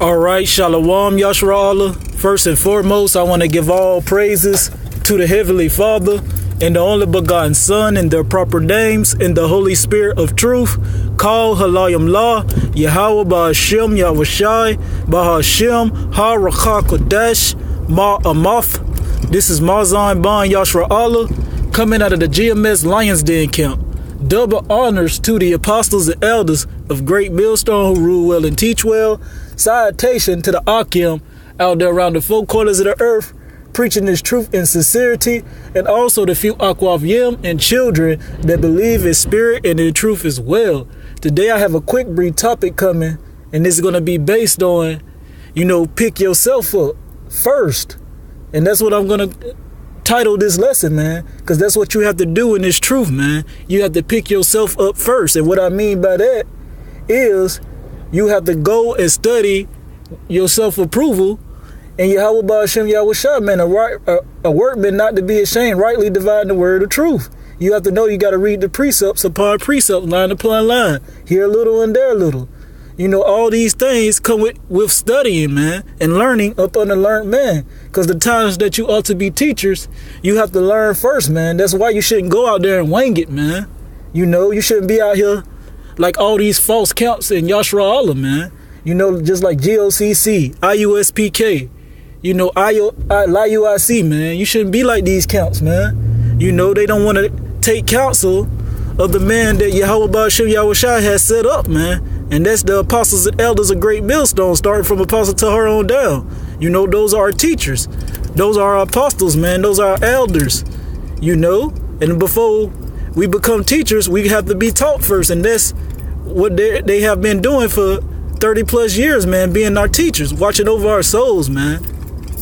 All right, Shalom, Yashra'Allah. First and foremost, I want to give all praises to the Heavenly Father and the only begotten Son in their proper names and the Holy Spirit of truth. Call Halayim La, Yahweh Ba'Hashem, Yahushai, Ba'Hashem, Ha-Rakha Kodesh, Ma'amath. This is Mazan Ban Yashra'Allah, coming out of the GMS Lions Den camp. Double honors to the apostles and elders of Great Millstone who rule well and teach well. Salutation to the Akim out there around the four corners of the earth, preaching this truth in sincerity, and also the few Akwavim and children that believe in spirit and in truth as well. Today I have a quick brief topic coming, and this is going to be based on, pick yourself up first. And that's what I'm going to title this lesson, man, because that's what you have to do in this truth, man. You have to pick yourself up first. And what I mean by that is you have to go and study your self-approval and Yahweh Ba'Hashem Yahushua, man, a workman not to be ashamed, rightly dividing the word of truth. You have to know you got to read the precepts upon precept, line upon line, here a little and there a little. All these things come with studying, man, and learning up on the learned man. Because the times that you ought to be teachers, you have to learn first, man. That's why you shouldn't go out there and wing it, man. You shouldn't be out here like all these false counts in Yashra'Allah, man. Just like GOCC, IUSPK, LIUIC, man. You shouldn't be like these counts, man. They don't want to take counsel of the man that Yahweh Ba'Hashem Yahushua has set up, man. And that's the apostles and elders of Great Millstone, starting from Apostle Tahar on down. Those are our teachers. Those are our apostles, man. Those are our elders, And before we become teachers, we have to be taught first. And that's what they have been doing for 30 plus years, man, being our teachers, watching over our souls, man.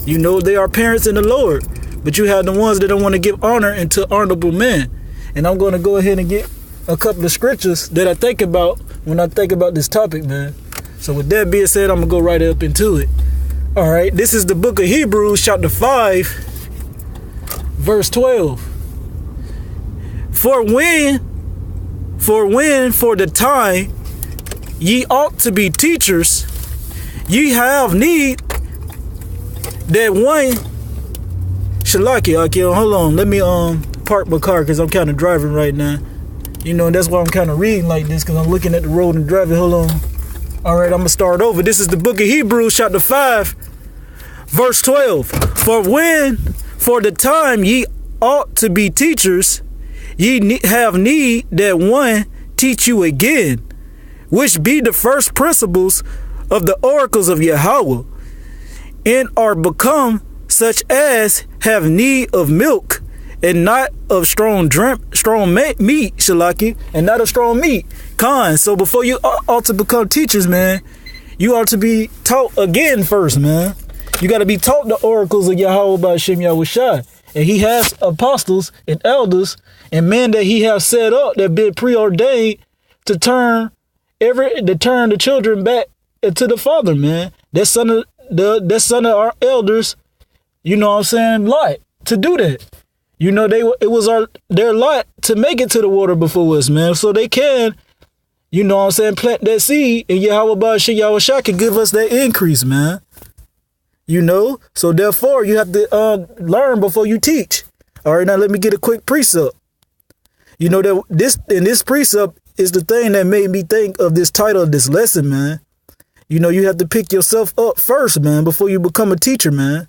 They are parents in the Lord. But you have the ones that don't want to give honor into honorable men. And I'm going to go ahead and get a couple of scriptures that I think about when I think about this topic, man. So with that being said, I'm going to go right up into it. All right, this is the book of Hebrews, chapter 5, verse 12. For the time ye ought to be teachers, ye have need that one. Shalaki, hold on. Let me park my car because I'm kind of driving right now. And that's why I'm kind of reading like this, because I'm looking at the road and driving. Hold on. All right, I'm going to start over. This is the book of Hebrews, chapter 5, verse 12. For the time ye ought to be teachers, ye have need that one teach you again, which be the first principles of the oracles of Yahweh, and are become such as have need of milk, and not of strong meat, Shalaki, and not of strong meat, Khan. So before you ought to become teachers, man, you ought to be taught again first, man. You got to be taught the oracles of Yahweh Ba'Hashem Yahushua. And he has apostles and elders and men that he has set up that been preordained to turn the children back to the Father, man. That son of our elders, lot to do that. It was their lot to make it to the water before us, man. So they can, plant that seed, and Yahweh Ba'Hashem Yahushua can give us that increase, man. So therefore you have to learn before you teach. All right, now let me get a quick precept. That this precept is the thing that made me think of this title of this lesson, man. You have to pick yourself up first, man, before you become a teacher, man.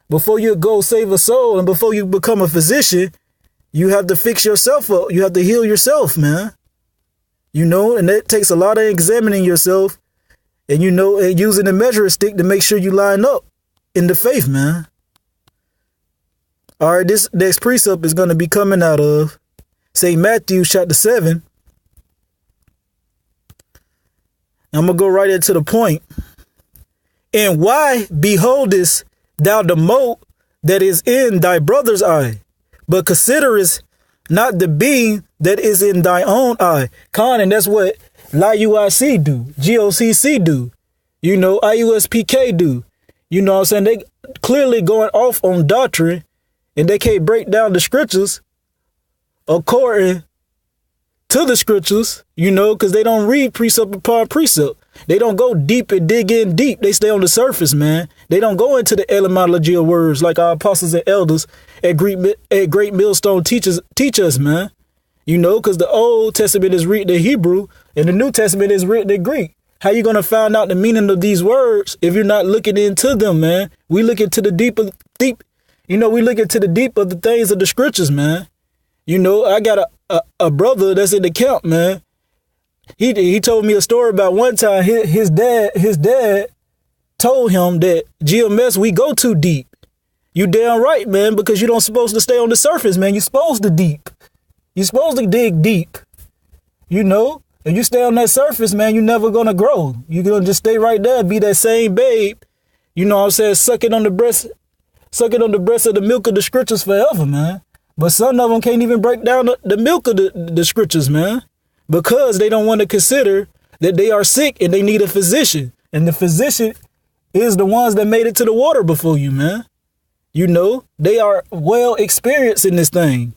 Before you go save a soul and before you become a physician, you have to fix yourself up. You have to heal yourself, man. And that takes a lot of examining yourself and, and using the measuring stick to make sure you line up in the faith, man. All right, this next precept is going to be coming out of St. Matthew chapter 7. I'm going to go right into the point. And why beholdest thou the mote that is in thy brother's eye, but considerest not the beam that is in thy own eye? Khan, and that's what LIUIC do, GOCC do, IUSPK do. What I'm saying? They clearly going off on doctrine, and they can't break down the scriptures according to the scriptures, because they don't read precept upon precept. They don't go deep and dig in deep. They stay on the surface, man. They don't go into the etymology of words like our apostles and elders at Great Millstone teach us, man. You know, because the Old Testament is written in Hebrew and the New Testament is written in Greek. How you going to find out the meaning of these words if you're not looking into them, man? We look into the deep, we look into the deep of the things of the scriptures, man. You know, I got a brother that's in the camp, man. He told me a story about one time his dad told him that GMS, we go too deep. You damn right, man, because you don't supposed to stay on the surface, man. You're supposed to deep. You're supposed to dig deep. You know, if you stay on that surface, man, you're never going to grow. You're going to just stay right there, be that same babe. You know what I'm saying? Sucking on the breast of the milk of the scriptures forever, man. But some of them can't even break down the milk of the scriptures, man, because they don't want to consider that they are sick and they need a physician. And the physician is the ones that made it to the water before you, man. You know, they are well experienced in this thing.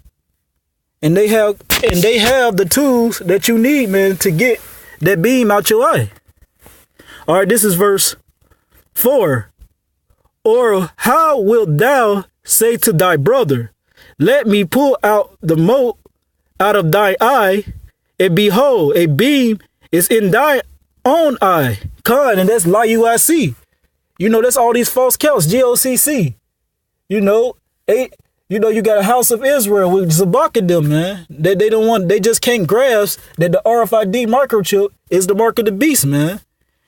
And they have the tools that you need, man, to get that beam out your eye. All right, this is verse 4. Or how wilt thou say to thy brother, let me pull out the mote out of thy eye, and behold, a beam is in thy own eye. And that's LIUIC. You know, that's all these false counts, GOCC. You know, you got a House of Israel with Zabak in them, man. They just can't grasp that the RFID microchip is the mark of the beast, man.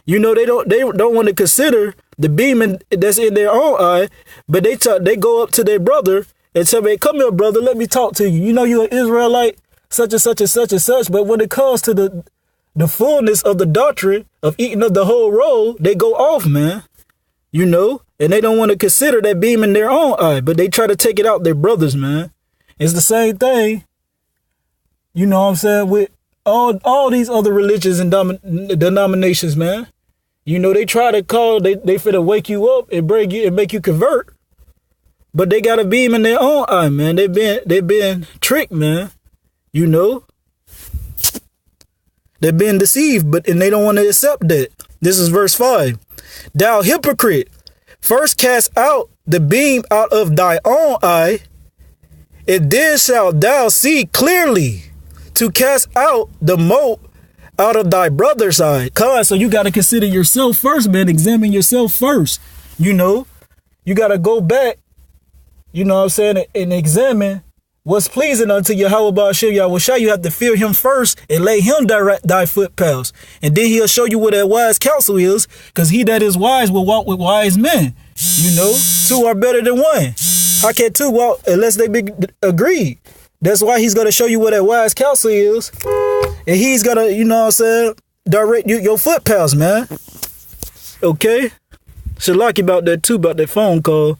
You know, they don't want to consider the beam that's in their own eye, but they go up to their brother and tell me, come here, brother, let me talk to you. You know, you're an Israelite, such and such and such and such. But when it comes to the fullness of the doctrine of eating of the whole roll, they go off, man. You know, and they don't want to consider that beam in their own eye, but they try to take it out their brothers, man. It's the same thing, you know what I'm saying, with all these other religions and denominations, man. You know, they try to they finna wake you up and bring you and make you convert. But they got a beam in their own eye, man. They've been tricked, man. You know, they've been deceived, and they don't want to accept that. This is verse 5. Thou hypocrite, first cast out the beam out of thy own eye, and then shalt thou see clearly to cast out the mote out of thy brother's eye. So you got to consider yourself first, man. Examine yourself first. You know, you got to go back, you know what I'm saying, and examine what's pleasing unto Yahweh Ba'ashem Yahushua. You have to fear him first and let him direct thy footpaths. And then he'll show you what that wise counsel is, because he that is wise will walk with wise men. You know, two are better than one. How can two walk unless they be agreed? That's why he's going to show you what that wise counsel is. And he's going to, you know what I'm saying, direct your footpaths, man. Okay? Should like about that too, about that phone call.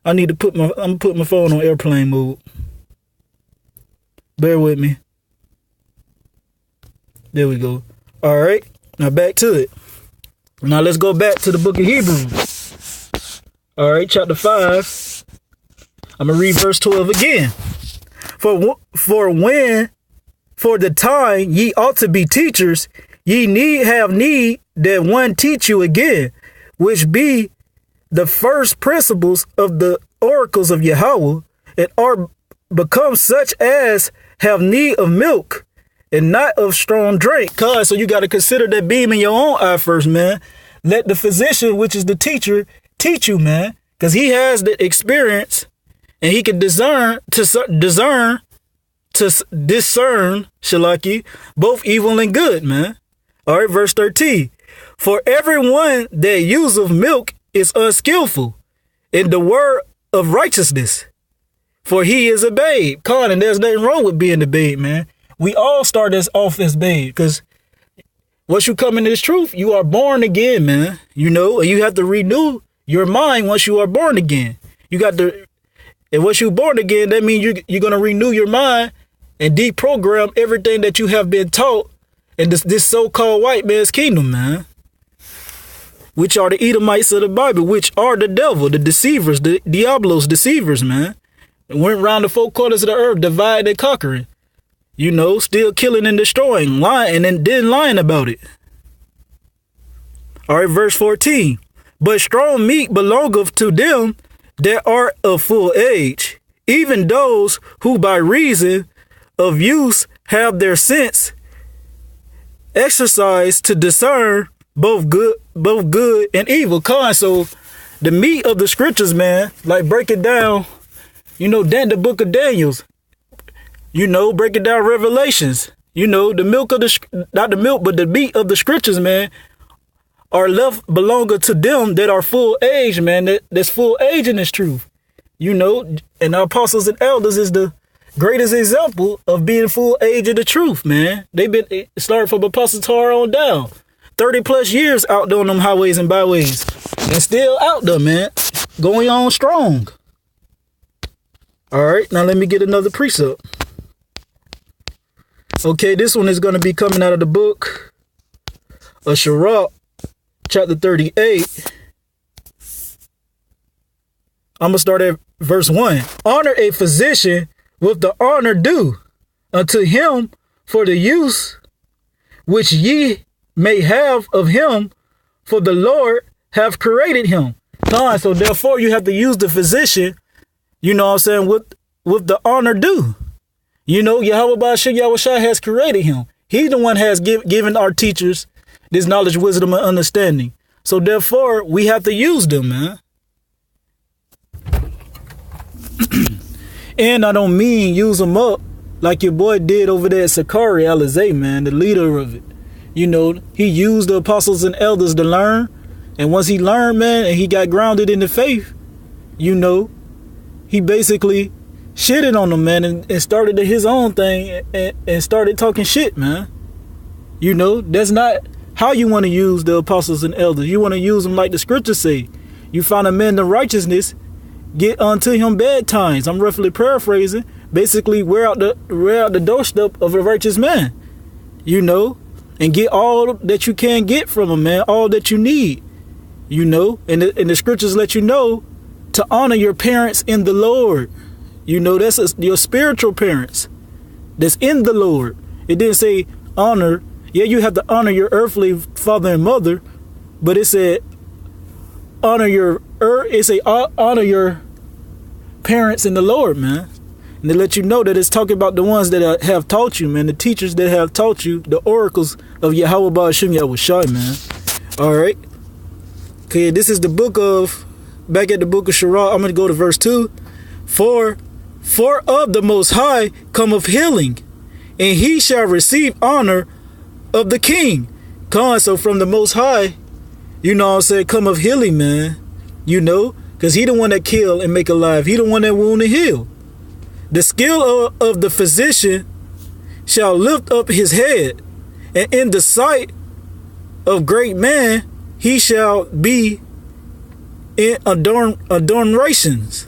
I'm going to put my phone on airplane mode. Bear with me. There we go. All right. Now back to it. Now let's go back to the book of Hebrews. All right. Chapter 5. I'm going to read verse 12 again. For the time ye ought to be teachers, ye have need that one teach you again, which be the first principles of the oracles of Yahweh, and are become such as have need of milk and not of strong drink. So you got to consider that beam in your own eye first, man. Let the physician, which is the teacher, teach you, man, because he has the experience and he can discern, Shalaki, both evil and good, man. All right, verse 13. For everyone that useth milk is unskillful in the word of righteousness, for he is a babe. And there's nothing wrong with being a babe, man. We all start off as babe, because once you come into this truth, you are born again, man. You know, and you have to renew your mind once you are born again. And once you're born again, that means you're going to renew your mind and deprogram everything that you have been taught in this so-called white man's kingdom, man. Which are the Edomites of the Bible, which are the devil, the deceivers, the Diablos, deceivers, man. And went around the four corners of the earth, dividing and conquering. You know, still killing and destroying, lying, and then lying about it. All right, verse 14. But strong meat belongeth to them that are of full age, even those who by reason of use have their sense exercised to discern both good and evil. So the meat of the scriptures, man, like break it down, then the book of Daniels, break it down Revelations, the milk of not the milk, but the meat of the scriptures, man, are left belonging to them that are full age, man, that's full age in this truth, and the apostles and elders is the greatest example of being full age of the truth, man. They've been started from Apostle Tar on down, 30 plus years out there on them highways and byways, and still out there, man, going on strong. All right, now let me get another precept. Okay, this one is going to be coming out of the book of Sirach, chapter 38. I'm going to start at verse 1. Honor a physician with the honor due unto him for the use which ye may have of him, for the Lord have created him. So therefore you have to use the physician, with the honor due. Yahweh Ba'ashim Yahushua has created him. He's the one has given our teachers this knowledge, wisdom, and understanding. So therefore, we have to use them, man. And I don't mean use them up like your boy did over there at Sakari Alizé, man, the leader of it. He used the apostles and elders to learn. And once he learned, man, and he got grounded in the faith, he basically shitted on them, man, and started his own thing and started talking shit, man. That's not how you want to use the apostles and elders. You want to use them like the scriptures say. You find a man of righteousness, get unto him bad times. I'm roughly paraphrasing. Basically, wear out the doorstep of a righteous man, and get all that you can get from him, man, all that you need, and the scriptures let you know to honor your parents in the Lord. That's your spiritual parents that's in the Lord. It didn't say honor. Yeah, you have to honor your earthly father and mother, but it said honor your parents in the Lord, man. And they let you know that it's talking about the ones that have taught you, man, the teachers that have taught you, the oracles of Yahweh Ba'ashim Yahushua, man. All right. Okay, this is back at the book of Sirach. I'm going to go to verse 2. For of the Most High cometh healing, and he shall receive honor of the king. So from the Most High, cometh healing, man. Because he the one that kill and make alive. He the one that wound and heal. The skill of the physician shall lift up his head, and in the sight of great man he shall be in adornations.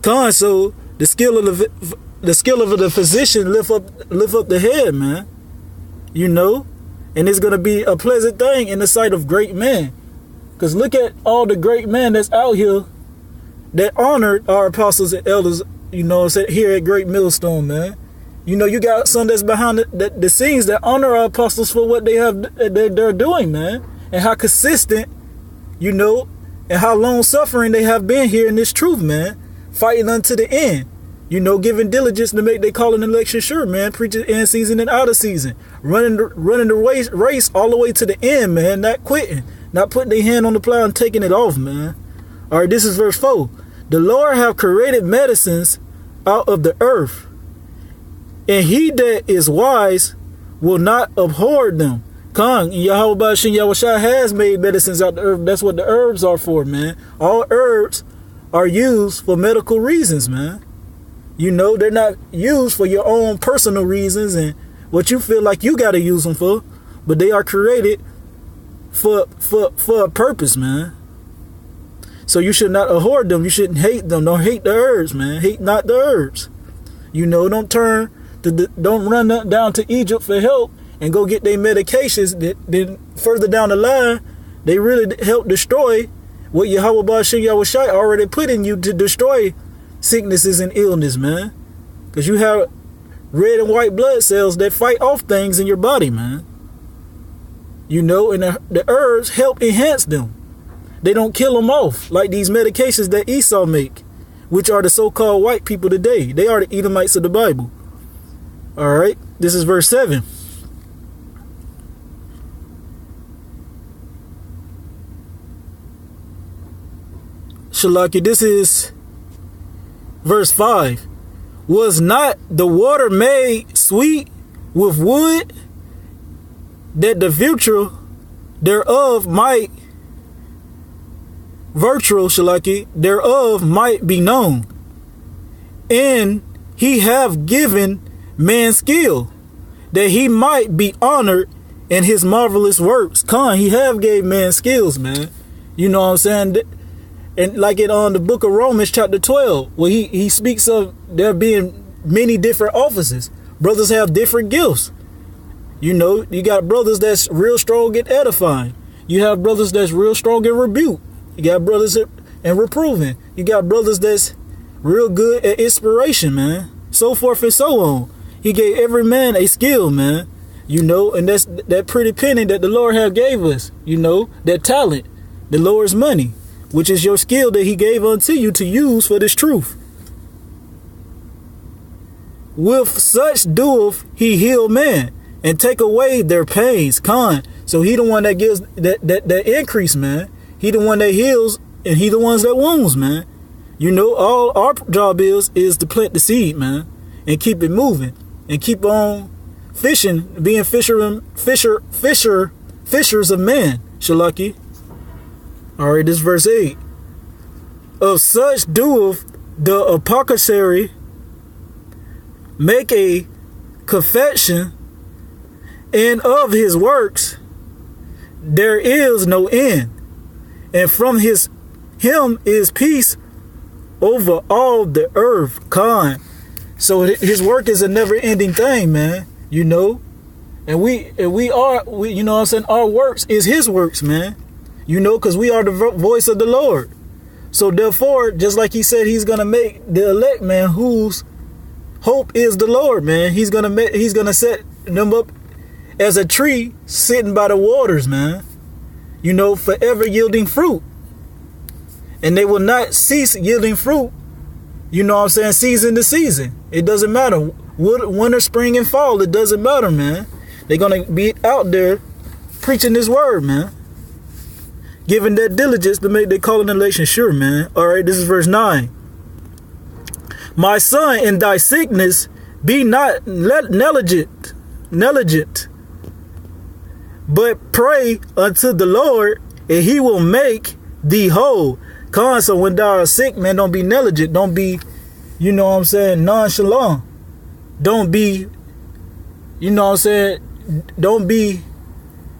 So the skill of the physician lift up the head, man. And it's gonna be a pleasant thing in the sight of great men. Because look at all the great men that's out here that honored our apostles and elders, here at Great Millstone, man. You got some that's behind the scenes that honor our apostles for what they're doing, man. And how consistent, and how long suffering they have been here in this truth, man. Fighting unto the end, giving diligence to make their calling and election sure, man. Preaching in season and out of season, running the race all the way to the end, man. Not quitting, not putting their hand on the plow and taking it off, man. All right, this is verse 4. The Lord have created medicines out of the earth, and he that is wise will not abhor them. Yahweh Ba'ashim Yahushua has made medicines out of the earth. That's what the herbs are for, man. All herbs are used for medical reasons, man. They're not used for your own personal reasons and what you feel like you got to use them for, but they are created for a purpose, man. So you should not abhor them. You shouldn't hate them. Don't hate the herbs, man. Hate not the herbs. Don't run down to Egypt for help and go get their medications that then further down the line, they really help destroy what Yahweh Ba'ashim Yahushua already put in you to destroy sicknesses and illness, man. Because you have red and white blood cells that fight off things in your body, man. You know, and the herbs help enhance them. They don't kill them off like these medications that Esau make, which are the so-called white people today. They are the Edomites of the Bible. All right, this is verse 7. Shalaki, this is verse 5. Was not the water made sweet with wood, that the virtue thereof might be known? And he have given man skill, that he might be honored in his marvelous works. He have gave man skills, man. You know what I'm saying? And like it on the book of Romans chapter 12, where he speaks of there being many different offices. Brothers have different gifts. You know, you got brothers that's real strong at edifying. You have brothers that's real strong in rebuke. You got brothers in reproving. You got brothers that's real good at inspiration, man. So forth and so on. He gave every man a skill, man. You know, and that's that pretty penny that the Lord have gave us. You know, that talent, the Lord's money, which is your skill that he gave unto you to use for this truth. With such doeth he heal man, and take away their pains. So he the one that gives that increase, man. He the one that heals, and he the ones that wounds, man. You know, all our job is to plant the seed, man, and keep it moving, and keep on fishing, being fishers of men. Shalaki. All right, this is verse 8. Of such doeth the apothecary make a confession, and of his works there is no end, and from him is peace over all the earth. So his work is a never-ending thing, man. You know, and we you know what I'm saying, our works is his works, man. You know, because we are the voice of the Lord. So therefore, just like he said, he's gonna make the elect, man, whose hope is the Lord, man. He's gonna set them up as a tree sitting by the waters, man. You know, forever yielding fruit, and they will not cease yielding fruit. You know what I'm saying? Season to season, it doesn't matter. Winter, spring, and fall, it doesn't matter, man. They're gonna be out there preaching this word, man, giving that diligence to make their calling and election sure, man. All right, this is verse 9. My son, in thy sickness be not negligent, but pray unto the Lord, and he will make thee whole. So when thou art sick, man, don't be negligent. Don't be, you know what I'm saying, nonchalant. Don't be, you know what I'm saying, don't be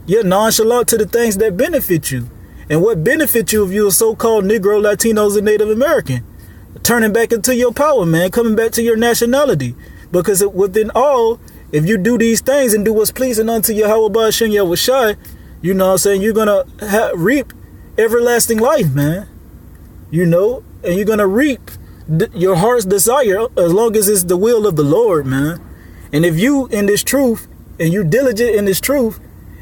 nonchalant to the things that benefit you. And what benefits you if you're a so-called Negro, Latinos, and Native American? Turning back into your power, man. Coming back to your nationality. Because within all, if you do these things and do what's pleasing unto Yahweh Ba'ashem Yahushai, you know what I'm saying, you're going to reap everlasting life, man. You know, and you're going to reap your heart's desire as long as it's the will of the Lord, man. And if you in this truth, and you're diligent in this truth,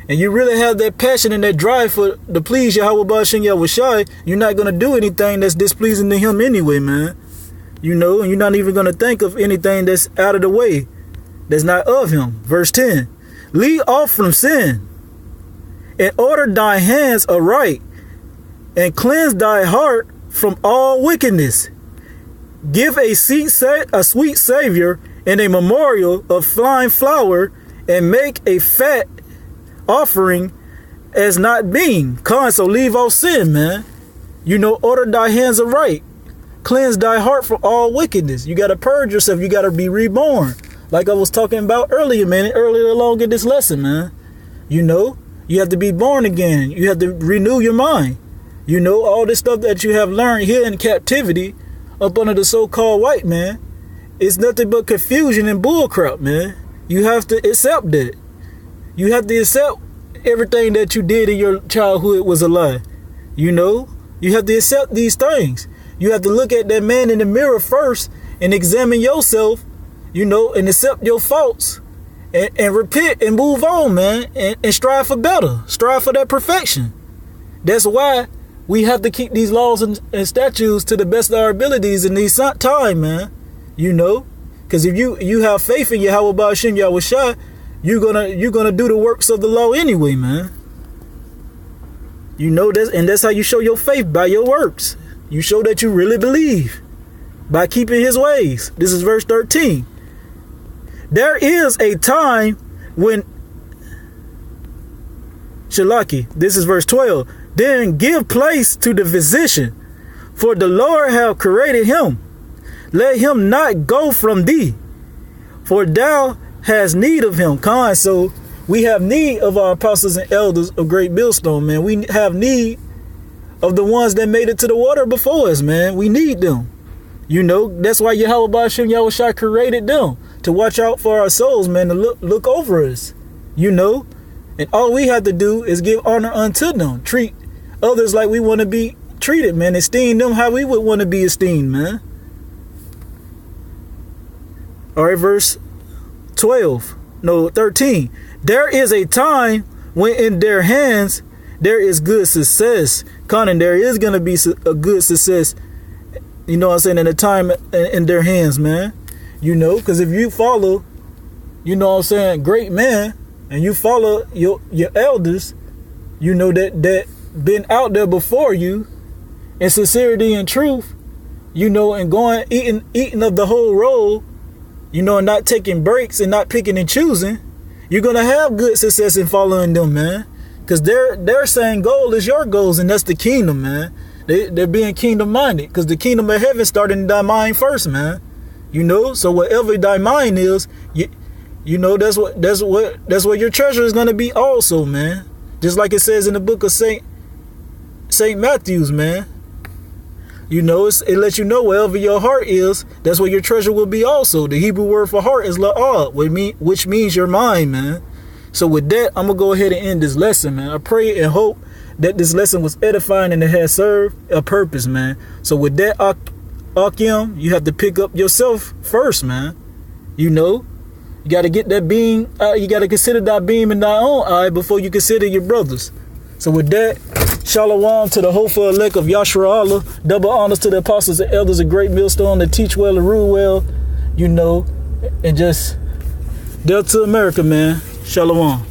and you really have that passion and that drive for to please Yahweh Ba'ashem Yahushai, you're not going to do anything that's displeasing to him anyway, man. You know, and you're not even going to think of anything that's out of the way, that's not of him. Verse 10. Leave off from sin, and order thy hands aright, and cleanse thy heart from all wickedness. Give a sweet Savior and a memorial of fine flour, and make a fat offering as not being. So leave off sin, man. You know, order thy hands aright. Cleanse thy heart from all wickedness. You got to purge yourself. You got to be reborn. Like I was talking about earlier along in this lesson, man. You know, you have to be born again. You have to renew your mind. You know, all this stuff that you have learned here in captivity up under the so-called white man, it's nothing but confusion and bullcrap, man. You have to accept that. You have to accept everything that you did in your childhood was a lie. You know, you have to accept these things. You have to look at that man in the mirror first and examine yourself, you know, and accept your faults and repent and move on, man, and strive for better, strive for that perfection. That's why we have to keep these laws and statutes to the best of our abilities in these time, man. You know, because if you have faith in Yahweh Ba'ashem Yahushua, you're gonna do the works of the law anyway, man. You know that, and that's how you show your faith, by your works. You show that you really believe by keeping his ways. This is verse 13. There is a time when Shalaki, this is verse 12. Then give place to the physician, for the Lord have created him. Let him not go from thee, for thou hast need of him. So we have need of our apostles and elders of Great Millstone, man. We have need of the ones that made it to the water before us, man. We need them. You know, that's why Yahweh Ba'ashem Yahushua created them, to watch out for our souls, man, to look over us, you know. And all we have to do is give honor unto them. Treat others like we want to be treated, man. Esteem them how we would want to be esteemed, man. All right, verse 13. There is a time when in their hands there is good success. Conan, there is going to be a good success, you know what I'm saying, in a time in their hands, man. You know, because if you follow, you know what I'm saying, great man, and you follow your elders, you know, that been out there before you in sincerity and truth, you know, and going eating of the whole roll, you know, and not taking breaks and not picking and choosing, you're gonna have good success in following them, man. Because their same goal is your goals, and that's the kingdom, man. They're being kingdom minded, because the kingdom of heaven started in thy mind first, man. You know, so whatever thy mind is, you know, that's where your treasure is gonna be also, man. Just like it says in the book of Saint Matthew's, man. You know, it lets you know wherever your heart is, that's where your treasure will be also. The Hebrew word for heart is la'ah, which means your mind, man. So with that, I'm going to go ahead and end this lesson, man. I pray and hope that this lesson was edifying and it has served a purpose, man. So with that, Akim, you have to pick up yourself first, man. You know, you got to get that beam, you got to consider that beam in thy own eye before you consider your brothers. So with that, Shalom to the hopeful elect of Yashra Allah. Double honors to the apostles and elders of Great Millstone that teach well and rule well, you know, and just Delta America, man. Shalom.